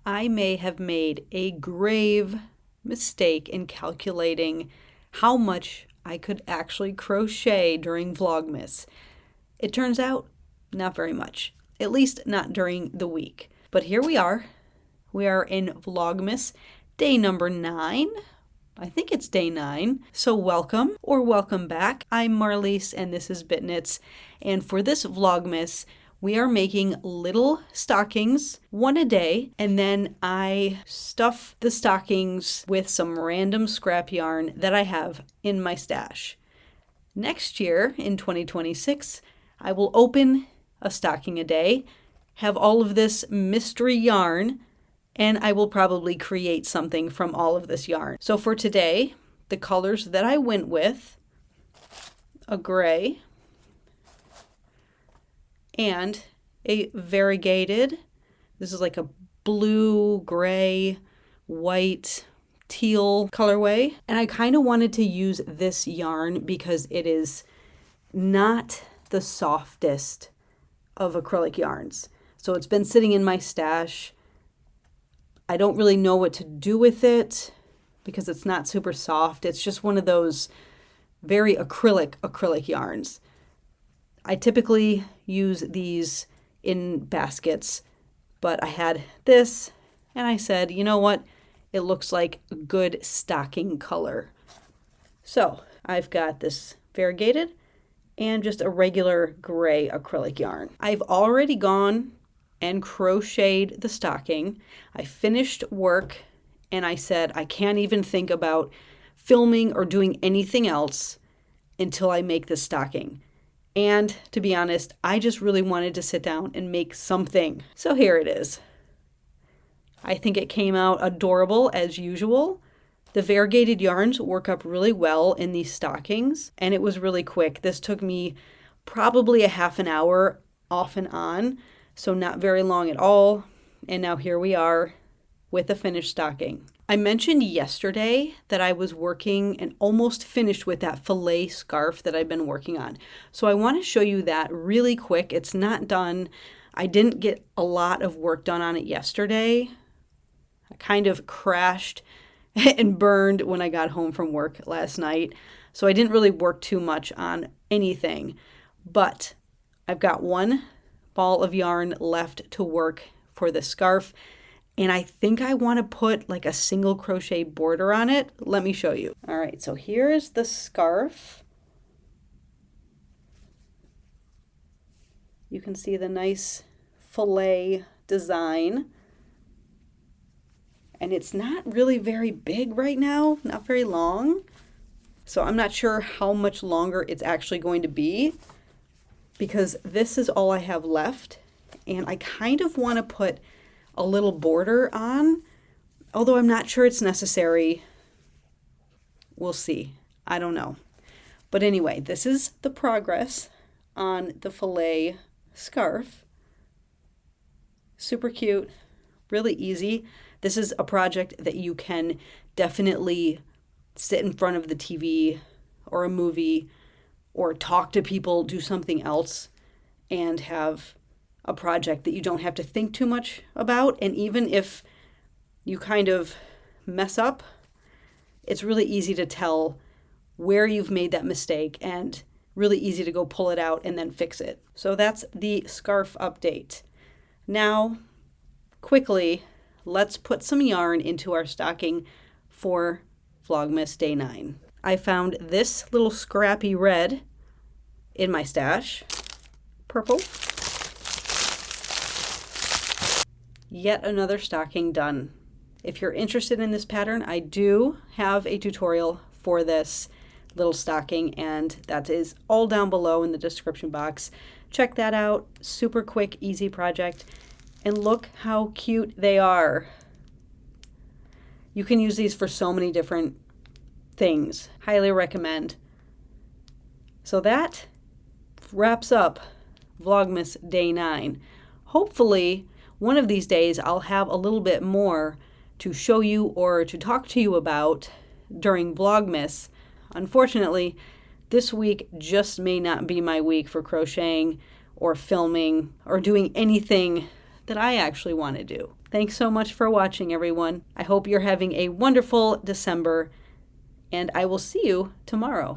I may have made a grave mistake in calculating how much I could actually crochet during Vlogmas. It turns out not very much, at least not during the week. But here we are. We are in Vlogmas day number 9. I think it's day 9. So welcome or welcome back. I'm Marlise and this is BitKnits. And for this Vlogmas, we are making little stockings, one a day, and then I stuff the stockings with some random scrap yarn that I have in my stash. Next year, in 2026, I will open a stocking a day, have all of this mystery yarn, and I will probably create something from all of this yarn. So for today, the colors that I went with, a gray, and a variegated, this is like a blue, gray, white, teal colorway. And I kind of wanted to use this yarn because it is not the softest of acrylic yarns. So it's been sitting in my stash. I don't really know what to do with it because it's not super soft. It's just one of those very acrylic yarns. I typically use these in baskets, but I had this and I said, you know what? It looks like a good stocking color. So I've got this variegated and just a regular gray acrylic yarn. I've already gone and crocheted the stocking. I finished work and I said, I can't even think about filming or doing anything else until I make this stocking. And to be honest, I just really wanted to sit down and make something. So here it is. I think it came out adorable as usual. The variegated yarns work up really well in these stockings, and it was really quick. This took me probably a half an hour off and on, so not very long at all. And now here we are with a finished stocking. I mentioned yesterday that I was working and almost finished with that filet scarf that I've been working on. So I want to show you that really quick. It's not done. I didn't get a lot of work done on it yesterday. I kind of crashed and burned when I got home from work last night. So I didn't really work too much on anything. But I've got one ball of yarn left to work for the scarf. And I think I want to put like a single crochet border on it. Let me show you. All right, so here's the scarf. You can see the nice filet design. And it's not really very big right now, not very long. So I'm not sure how much longer it's actually going to be because this is all I have left. And I kind of want to put a little border on, although I'm not sure it's necessary. We'll see. I don't know. But anyway, this is the progress on the filet scarf. Super cute, really easy. This is a project that you can definitely sit in front of the TV or a movie or talk to people, do something else, and have a project that you don't have to think too much about. And even if you kind of mess up, it's really easy to tell where you've made that mistake and really easy to go pull it out and then fix it. So that's the scarf update. Now, quickly, let's put some yarn into our stocking for Vlogmas Day 9. I found this little scrappy red in my stash. Purple. Yet another stocking done. If you're interested in this pattern, I do have a tutorial for this little stocking, and that is all down below in the description box. Check that out. Super quick, easy project. And look how cute they are. You can use these for so many different things. Highly recommend. So that wraps up Vlogmas Day 9. Hopefully, one of these days I'll have a little bit more to show you or to talk to you about during Vlogmas. Unfortunately, this week just may not be my week for crocheting or filming or doing anything that I actually want to do. Thanks so much for watching, everyone. I hope you're having a wonderful December, and I will see you tomorrow.